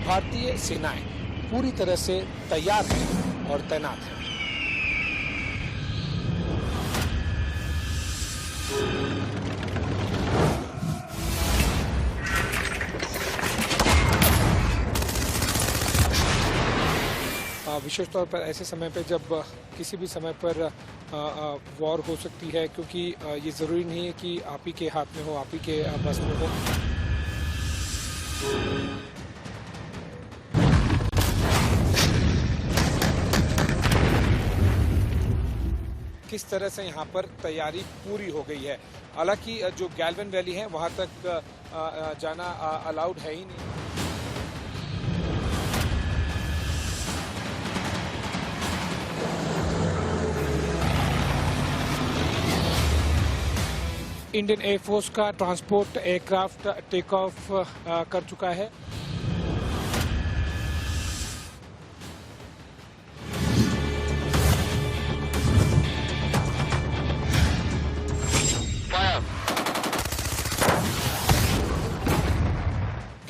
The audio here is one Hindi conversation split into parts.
भारतीय सेनाएं पूरी तरह से तैयार हैं और तैनात हैं। विशेष तौर पर ऐसे समय पर जब किसी भी समय पर वॉर हो सकती है, क्योंकि ये ज़रूरी नहीं है कि आप ही के हाथ में हो, आप ही के बस में हो। किस तरह से यहाँ पर तैयारी पूरी हो गई है। हालांकि जो गैल्वन वैली है वहाँ तक जाना अलाउड है ही नहीं। इंडियन एयरफोर्स का ट्रांसपोर्ट एयरक्राफ्ट टेक ऑफ कर चुका है।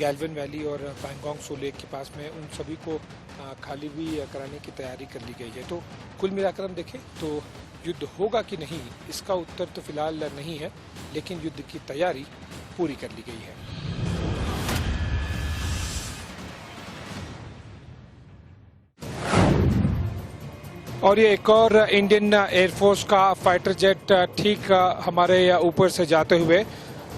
गैल्वन वैली और पैंगोंग त्सो लेक के पास में उन सभी को खाली भी कराने की तैयारी कर ली गई है। तो कुल मिलाकर हम देखें तो युद्ध होगा कि नहीं, इसका उत्तर तो फिलहाल नहीं है, लेकिन युद्ध की तैयारी पूरी कर ली गई है। और ये एक और इंडियन एयरफोर्स का फाइटर जेट ठीक हमारे ऊपर से जाते हुए,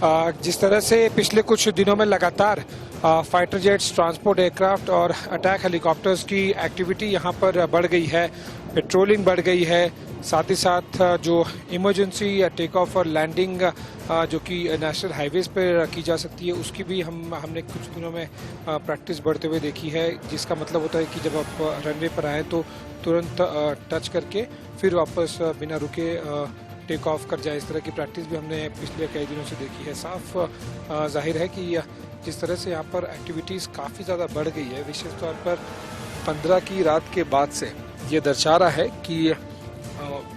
जिस तरह से पिछले कुछ दिनों में लगातार फाइटर जेट्स, ट्रांसपोर्ट एयरक्राफ्ट और अटैक हेलीकॉप्टर्स की एक्टिविटी यहाँ पर बढ़ गई है, पेट्रोलिंग बढ़ गई है, साथ ही साथ जो इमरजेंसी टेक ऑफ और लैंडिंग जो कि नेशनल हाईवेज पर की जा सकती है, उसकी भी हमने कुछ दिनों में प्रैक्टिस बढ़ते हुए देखी है। जिसका मतलब होता है कि जब आप रनवे पर आएँ तो तुरंत टच करके फिर वापस बिना रुके टेक ऑफ कर जाए। इस तरह की प्रैक्टिस भी हमने पिछले कई दिनों से देखी है। साफ जाहिर है कि जिस तरह से यहाँ पर एक्टिविटीज़ काफ़ी ज़्यादा बढ़ गई है, विशेष तौर पर 15 की रात के बाद से, ये दर्शा रहा है कि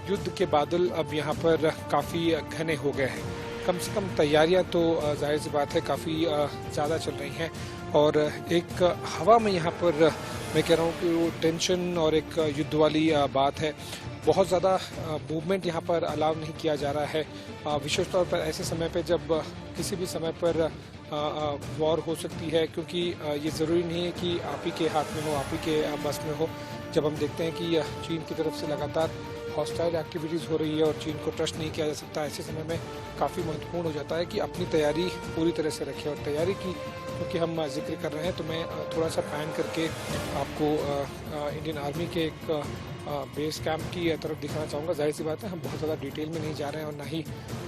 युद्ध के बादल अब यहाँ पर काफ़ी घने हो गए हैं। कम से कम तैयारियाँ तो जाहिर सी बात है काफ़ी ज़्यादा चल रही हैं, और एक हवा में यहाँ पर मैं कह रहा हूँ कि वो टेंशन और एक युद्ध वाली बात है। बहुत ज़्यादा मूवमेंट यहाँ पर अलाउ नहीं किया जा रहा है, विशेष तौर पर ऐसे समय पे जब किसी भी समय पर वॉर हो सकती है, क्योंकि ये ज़रूरी नहीं है कि आप ही के हाथ में हो, आप ही के बस में हो। जब हम देखते हैं कि चीन की तरफ से लगातार हॉस्टाइल एक्टिविटीज़ हो रही है और चीन को ट्रस्ट नहीं किया जा सकता, ऐसे समय में काफ़ी महत्वपूर्ण हो जाता है कि अपनी तैयारी पूरी तरह से रखें। और तैयारी की क्योंकि हम जिक्र कर रहे हैं, तो मैं थोड़ा सा पैन करके आपको इंडियन आर्मी के एक बेस कैंप की तरफ दिखाना चाहूँगा। जाहिर सी बात है हम बहुत ज़्यादा डिटेल में नहीं जा रहे हैं, और ना ही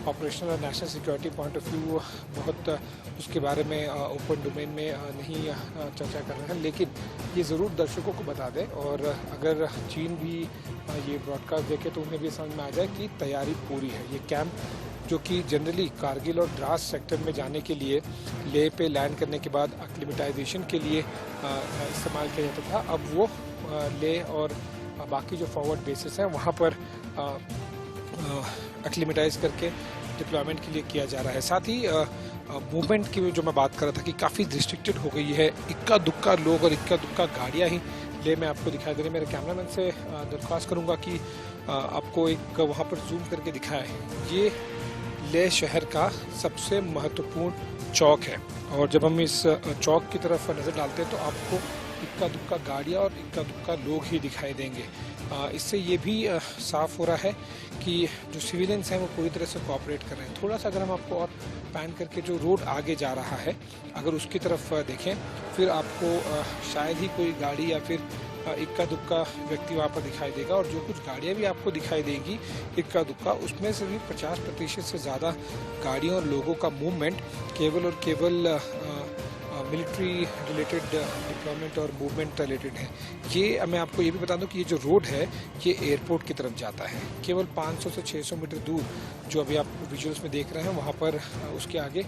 ऑपरेशनल और national security point of view बहुत उसके बारे में ओपन डोमेन में नहीं चर्चा कर रहे हैं, लेकिन ये ज़रूर दर्शकों को बता दें, और अगर चीन भी ये ब्रॉडकास्ट देखे तो उन्हें भी समझ में आ जाए कि तैयारी पूरी है। ये कैंप जो कि जनरली कारगिल और द्रास सेक्टर में जाने के लिए लेह पे लैंड करने के बाद एक्लिमेटाइजेशन के लिए इस्तेमाल किया जाता था, अब वो लेह और बाकी जो फॉरवर्ड बेसिस हैं वहाँ पर एक्लिमेटाइज करके डिप्लॉयमेंट के लिए किया जा रहा है। साथ ही मूवमेंट की जो मैं बात कर रहा था कि काफ़ी रिस्ट्रिक्टेड हो गई है, इक्का दुक्का लोग और इक्का दुक्का गाड़ियाँ ही लेह में आपको दिखाई दे रही है। मेरे कैमरामैन से दरख्वास्त करूँगा कि आपको एक वहाँ पर जूम करके दिखाएं। ये लेह शहर का सबसे महत्वपूर्ण चौक है, और जब हम इस चौक की तरफ नज़र डालते हैं तो आपको इक्का दुक्का गाड़ियाँ और इक्का दुक्का लोग ही दिखाई देंगे। इससे ये भी साफ हो रहा है कि जो सिविलियंस हैं वो पूरी तरह से कोऑपरेट कर रहे हैं। थोड़ा सा अगर हम आपको और पैन करके जो रोड आगे जा रहा है अगर उसकी तरफ देखें, फिर आपको शायद ही कोई गाड़ी या फिर इक्का दुक्का व्यक्ति वहाँ पर दिखाई देगा, और जो कुछ गाड़ियाँ भी आपको दिखाई देंगी इक्का दुक्का, उसमें से भी 50% से ज़्यादा गाड़ियों और लोगों का मूवमेंट केवल और केवल मिलिट्री रिलेटेड डिप्लॉयमेंट और मूवमेंट रिलेटेड है। ये मैं आपको ये भी बता दूं कि ये जो रोड है ये एयरपोर्ट की तरफ जाता है। केवल 500 से 600 मीटर दूर जो अभी आप विजुअल्स में देख रहे हैं वहाँ पर उसके आगे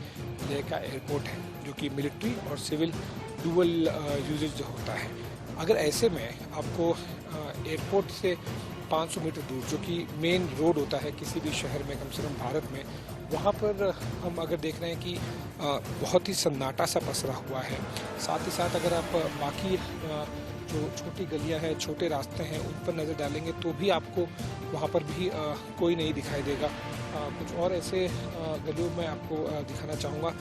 लेह का एयरपोर्ट है, जो कि मिलिट्री और सिविल डुअल यूजेज होता है। अगर ऐसे में आपको एयरपोर्ट से 500 मीटर दूर, जो कि मेन रोड होता है किसी भी शहर में, कम से कम भारत में, वहाँ पर हम अगर देख रहे हैं कि बहुत ही सन्नाटा सा पसरा हुआ है। साथ ही साथ अगर आप बाकी जो छोटी गलियां हैं, छोटे रास्ते हैं, उन पर नज़र डालेंगे तो भी आपको वहाँ पर भी कोई नहीं दिखाई देगा। कुछ और ऐसे गलियों में आपको दिखाना चाहूँगा।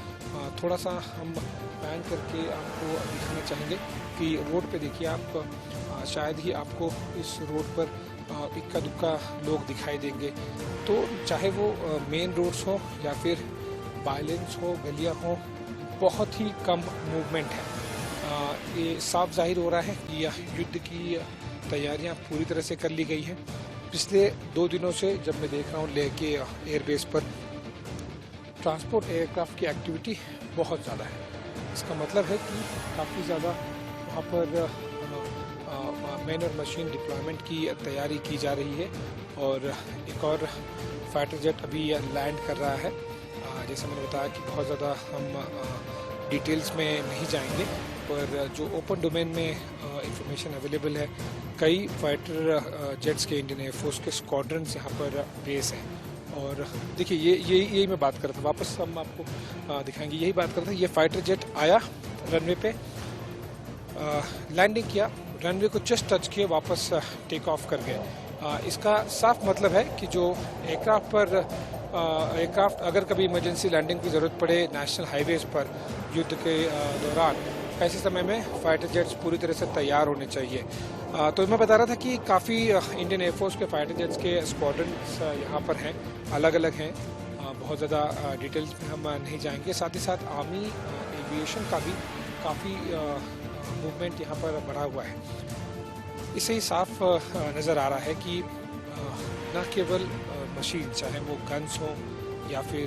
थोड़ा सा हम पैन करके आपको दिखाना चाहेंगे कि रोड पे देखिए आप, शायद ही आपको इस रोड पर इक्का दुक्का लोग दिखाई देंगे। तो चाहे वो मेन रोड्स हो या फिर बाइलेंस हो, गलियाँ हो, बहुत ही कम मूवमेंट है। ये साफ जाहिर हो रहा है कि युद्ध की तैयारियां पूरी तरह से कर ली गई हैं। पिछले 2 दिनों से जब मैं देख रहा हूँ लेह के एयरबेस पर ट्रांसपोर्ट एयरक्राफ्ट की एक्टिविटी बहुत ज़्यादा है। इसका मतलब है कि काफ़ी ज़्यादा वहाँ पर मैन और मशीन डिप्लॉयमेंट की तैयारी की जा रही है। और एक और फाइटर जेट अभी लैंड कर रहा है। जैसे मैंने बताया कि बहुत ज़्यादा हम डिटेल्स में नहीं जाएंगे, पर जो ओपन डोमेन में इंफॉर्मेशन अवेलेबल है, कई फाइटर जेट्स के इंडियन एयरफोर्स के स्क्वाड्रन्स यहाँ पर बेस हैं। और देखिए यही मैं बात कर रहा था, वापस हम आपको दिखाएंगे, यही बात कर रहा था। ये फाइटर जेट आया रनवे पे, लैंडिंग किया, रनवे को जस्ट टच किए, वापस टेक ऑफ कर गए। इसका साफ मतलब है कि जो एयरक्राफ्ट अगर कभी इमरजेंसी लैंडिंग की ज़रूरत पड़े नेशनल हाईवेज पर युद्ध के दौरान, ऐसे समय में फाइटर जेट्स पूरी तरह से तैयार होने चाहिए। तो मैं बता रहा था कि काफ़ी इंडियन एयरफोर्स के फाइटर जेट्स के स्क्वाड्रन्स यहाँ पर हैं, अलग अलग हैं। बहुत ज़्यादा डिटेल्स में हम नहीं जाएंगे। साथ ही साथ आर्मी एविएशन का भी काफ़ी मूवमेंट यहाँ पर बढ़ा हुआ है। इससे ही साफ नज़र आ रहा है कि न केवल मशीन, चाहे वो गन्स हो या फिर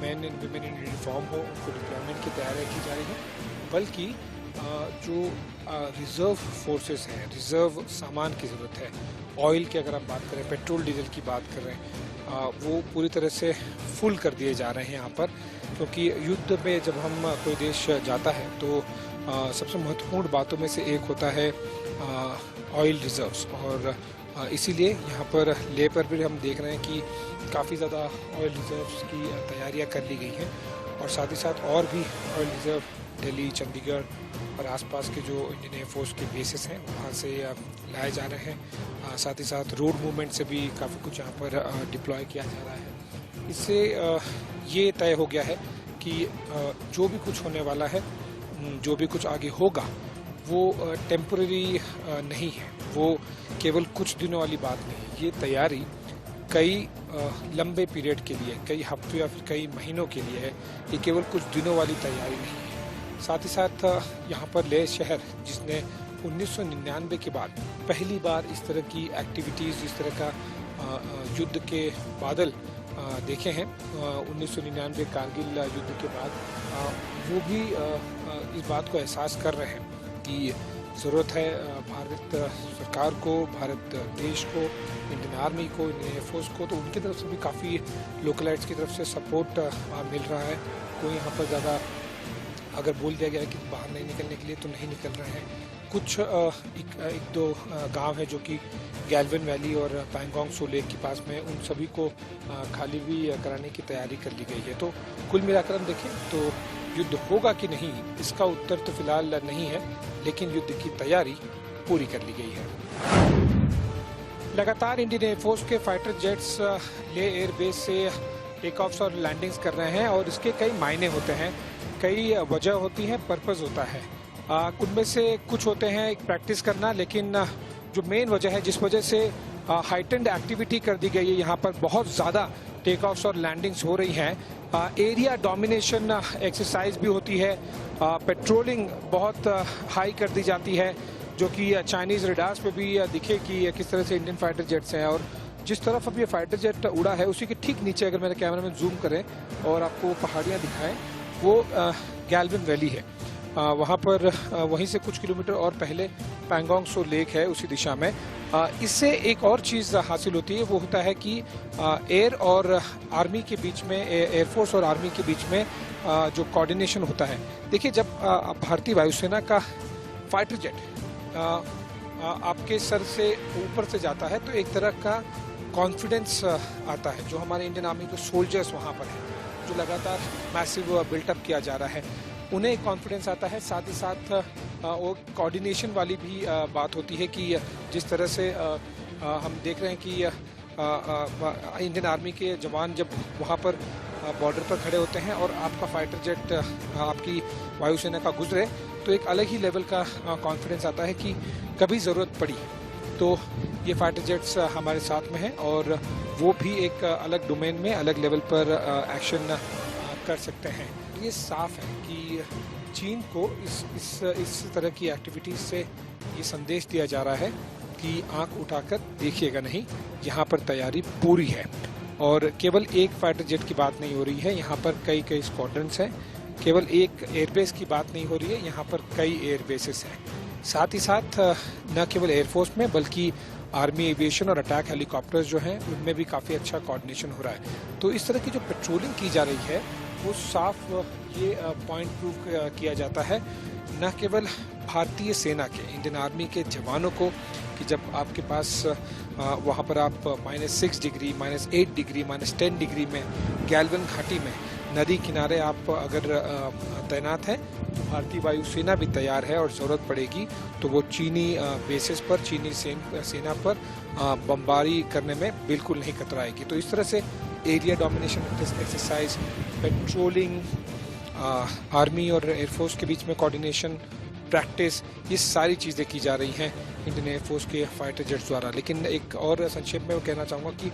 man and women in uniform हो, उनको डिप्लॉयमेंट की तैयारियाँ की जा रही हैं, बल्कि जो रिज़र्व फोर्सेस हैं, रिज़र्व सामान की ज़रूरत है, ऑयल की अगर आप बात करें, पेट्रोल डीजल की बात कर रहे हैं, वो पूरी तरह से फुल कर दिए जा रहे हैं यहाँ पर। क्योंकि युद्ध में जब हम कोई देश जाता है तो सबसे महत्वपूर्ण बातों में से एक होता है ऑयल रिजर्व्स। और इसीलिए यहाँ पर लेह पर भी हम देख रहे हैं कि काफ़ी ज़्यादा ऑयल रिजर्व्स की तैयारियाँ कर ली गई हैं। और साथ ही साथ और भी ऑयल रिजर्व दिल्ली, चंडीगढ़ और आसपास के जो इंडियन एयरफोर्स के बेसिस हैं वहाँ से लाए जा रहे हैं। साथ ही साथ रोड मूवमेंट से भी काफ़ी कुछ यहाँ पर डिप्लॉय किया जा रहा है। इससे ये तय हो गया है कि जो भी कुछ होने वाला है, जो भी कुछ आगे होगा, वो टेम्पररी नहीं है, वो केवल कुछ दिनों वाली बात नहीं। ये तैयारी कई लंबे पीरियड के लिए, कई हफ्तों या फिर कई महीनों के लिए है। ये केवल कुछ दिनों वाली तैयारी नहीं है। साथ ही साथ यहाँ पर लेह शहर, जिसने 1999 के बाद पहली बार इस तरह की एक्टिविटीज़, इस तरह का युद्ध के बादल देखे हैं 1999 कारगिल युद्ध के बाद, वो भी इस बात को एहसास कर रहे हैं कि ज़रूरत है भारत सरकार को, भारत देश को, इंडियन आर्मी को, इंडियन एयरफोर्स को, तो उनकी तरफ से भी काफ़ी लोकलाइट्स की तरफ से सपोर्ट मिल रहा है। कोई यहाँ पर ज़्यादा अगर बोल दिया गया है कि बाहर नहीं निकलने के लिए, तो नहीं निकल रहे हैं। कुछ एक दो गांव है जो कि गैल्वन वैली और पैंगोंग सो लेक के पास में, उन सभी को खाली भी कराने की तैयारी कर ली गई है। तो कुल मिलाकर हम देखें तो युद्ध होगा कि नहीं, इसका उत्तर तो फिलहाल नहीं है, लेकिन युद्ध की तैयारी पूरी कर ली गई है। लगातार इंडियन एयरफोर्स के फाइटर जेट्स लेह एयरबेस से टेक ऑफ्स और लैंडिंग्स कर रहे हैं, और इसके कई मायने होते हैं, कई वजह होती है, पर्पस होता है। उनमें से कुछ होते हैं एक प्रैक्टिस करना, लेकिन जो मेन वजह है जिस वजह से हाइटेंड एक्टिविटी कर दी गई है, यहाँ पर बहुत ज़्यादा टेक ऑफ्स और लैंडिंग्स हो रही हैं, एरिया डोमिनेशन एक्सरसाइज भी होती है, पेट्रोलिंग बहुत हाई कर दी जाती है, जो कि चाइनीज़ रेडार्स पे भी दिखे कि किस तरह से इंडियन फाइटर जेट्स हैं। और जिस तरफ अब ये फाइटर जेट उड़ा है, उसी के ठीक नीचे अगर मेरे कैमरा में जूम करें और आपको पहाड़ियाँ दिखाएं, वो गैल्वन वैली है। वहाँ पर वहीं से कुछ किलोमीटर और पहले पैंगोंग सो लेक है, उसी दिशा में। इससे एक और चीज़ हासिल होती है, वो होता है कि एयर और आर्मी के बीच में, एयरफोर्स और आर्मी के बीच में जो कोऑर्डिनेशन होता है। देखिए, जब भारतीय वायुसेना का फाइटर जेट आपके सर से ऊपर से जाता है तो एक तरह का कॉन्फिडेंस आता है। जो हमारे इंडियन आर्मी के सोल्जर्स वहाँ पर हैं, जो लगातार मैसिव बिल्टअप किया जा रहा है, उन्हें कॉन्फिडेंस आता है। साथ ही साथ वो कोऑर्डिनेशन वाली भी बात होती है कि जिस तरह से हम देख रहे हैं कि इंडियन आर्मी के जवान जब वहाँ पर बॉर्डर पर खड़े होते हैं और आपका फाइटर जेट आपकी वायुसेना का गुजरे तो एक अलग ही लेवल का कॉन्फिडेंस आता है कि कभी ज़रूरत पड़ी तो ये फाइटर जेट्स हमारे साथ में हैं और वो भी एक अलग डोमेन में अलग लेवल पर एक्शन कर सकते हैं। ये साफ है कि चीन को इस तरह की एक्टिविटीज़ से ये संदेश दिया जा रहा है कि आंख उठाकर देखिएगा नहीं, यहाँ पर तैयारी पूरी है। और केवल एक फाइटर जेट की बात नहीं हो रही है, यहाँ पर कई स्क्वाड्रन्स हैं। केवल एक एयरबेस की बात नहीं हो रही है, यहाँ पर कई एयरबेसेस हैं। साथ ही साथ न केवल एयरफोर्स में बल्कि आर्मी एविएशन और अटैक हेलीकॉप्टर्स जो हैं उनमें भी काफ़ी अच्छा कोऑर्डिनेशन हो रहा है। तो इस तरह की जो पेट्रोलिंग की जा रही है वो साफ ये पॉइंट प्रूव किया जाता है न केवल भारतीय सेना के, इंडियन आर्मी के जवानों को, कि जब आपके पास वहाँ पर आप -6 डिग्री, -8 डिग्री, -10 डिग्री में गैल्वन घाटी में नदी किनारे आप अगर तैनात हैं तो भारतीय वायुसेना भी तैयार है और ज़रूरत पड़ेगी तो वो चीनी बेसिस पर, चीनी सेना पर बमबारी करने में बिल्कुल नहीं कतराएगी। तो इस तरह से area domination exercise, patrolling, army और एयरफोर्स के बीच में कोऑर्डिनेशन, प्रैक्टिस, ये सारी चीज़ें की जा रही हैं इंडियन एयरफोर्स के फाइटर जेट्स द्वारा। लेकिन एक और संक्षेप में वो कहना चाहूँगा कि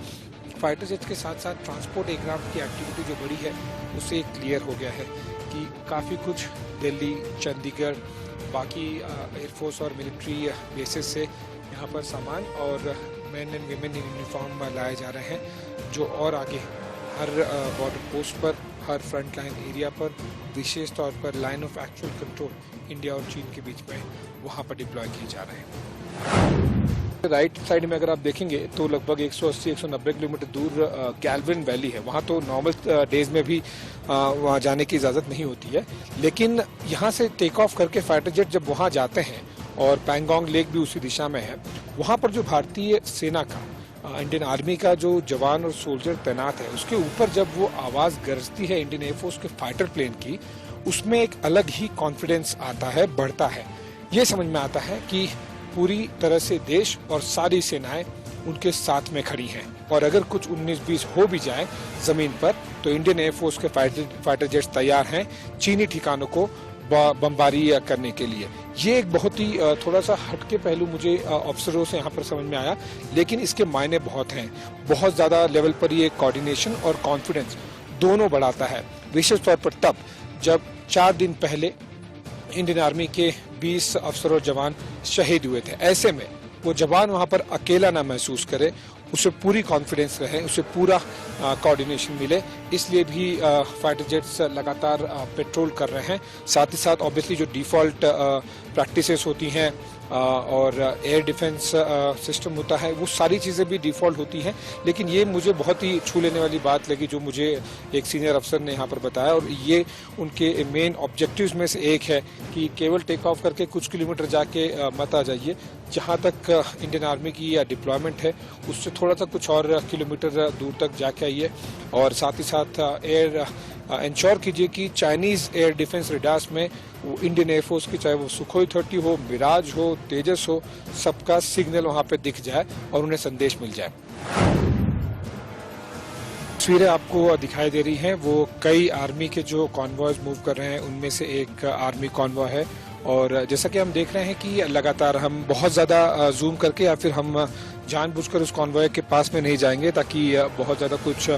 फाइटर जेट्स के साथ साथ ट्रांसपोर्ट एयरक्राफ्ट की एक्टिविटी जो बड़ी है उससे क्लियर हो गया है कि काफ़ी कुछ दिल्ली, चंडीगढ़, बाकी एयरफोर्स और मिलिट्री बेसिस से यहाँ पर सामान और main and women in uniform लाए जा रहे हैं, जो और आगे हर बॉर्डर पोस्ट पर, हर फ्रंट लाइन एरिया पर, विशेष तौर पर line of actual control India और चीन के बीच में वहाँ पर डिप्लॉय किए जा रहे हैं। राइट साइड में अगर आप देखेंगे तो लगभग 180-190 किलोमीटर दूर गैल्वन वैली है। वहाँ तो नॉर्मल डेज में भी वहाँ जाने की इजाज़त नहीं होती है, लेकिन यहाँ से टेक ऑफ करके फाइटर जेट जब वहाँ जाते हैं और पैंगोंग लेक भी उसी दिशा में है, वहाँ पर जो भारतीय सेना का, इंडियन आर्मी का जो जवान और सोल्जर तैनात है, उसके ऊपर जब वो आवाज़ गरजती है इंडियन एयरफोर्स के फाइटर प्लेन की, उसमें एक अलग ही कॉन्फिडेंस आता है, बढ़ता है। ये समझ में आता है कि पूरी तरह से देश और सारी सेनाएं उनके साथ में खड़ी हैं और अगर कुछ 19-20 हो भी जाए जमीन पर तो इंडियन एयरफोर्स के फाइटर जेट्स तैयार हैं चीनी ठिकानों को बमबारी करने के लिए। ये एक बहुत ही थोड़ा सा हटके पहलू मुझे अफसरों से यहाँ पर समझ में आया, लेकिन इसके मायने बहुत हैं। बहुत ज़्यादा लेवल पर ये कोऑर्डिनेशन और कॉन्फिडेंस दोनों बढ़ाता है, विशेष तौर पर तब जब 4 दिन पहले इंडियन आर्मी के 20 अफसर और जवान शहीद हुए थे। ऐसे में वो जवान वहाँ पर अकेला ना महसूस करे, उसे पूरी कॉन्फिडेंस रहे, उसे पूरा कोऑर्डिनेशन मिले, इसलिए भी फाइटर जेट्स लगातार पेट्रोल कर रहे हैं। साथ ही साथ ऑब्वियसली जो डिफ़ॉल्ट प्रैक्टिसेस होती हैं और एयर डिफेंस सिस्टम होता है, वो सारी चीज़ें भी डिफ़ॉल्ट होती हैं। लेकिन ये मुझे बहुत ही छू लेने वाली बात लगी जो मुझे एक सीनियर अफसर ने यहाँ पर बताया, और ये उनके मेन ऑब्जेक्टिव्स में से एक है कि केवल टेक ऑफ करके कुछ किलोमीटर जाके मत आ जाइए, जहाँ तक इंडियन आर्मी की डिप्लॉयमेंट है उससे थोड़ा सा कुछ और किलोमीटर दूर तक जाके आइए। और साथ ही साथ एयर इंश्योर कीजिए कि चाइनीज़ एयर डिफेंस रेडार्स में वो इंडियन एयरफोर्स की, चाहे वो सुखोई 30 हो, मिराज हो, तेजस हो, सबका सिग्नल वहाँ पे दिख जाए और उन्हें संदेश मिल जाए। तस्वीरें आपको दिखाई दे रही हैं, वो कई आर्मी के जो कॉन्वॉयज मूव कर रहे हैं उनमें से एक आर्मी कॉन्वॉय है। और जैसा कि हम देख रहे हैं कि लगातार हम बहुत ज़्यादा जूम करके या फिर हम जानबूझकर उस कॉन्वॉय के पास में नहीं जाएंगे ताकि बहुत ज़्यादा कुछ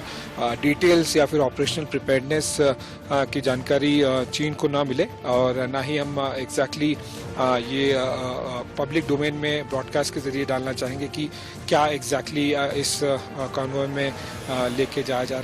डिटेल्स या फिर ऑपरेशनल प्रिपेयर्डनेस की जानकारी चीन को ना मिले, और ना ही हम एग्जैक्टली ये पब्लिक डोमेन में ब्रॉडकास्ट के जरिए डालना चाहेंगे कि क्या एग्जैक्टली इस कॉन्वॉय में लेके जाया जा रहा है।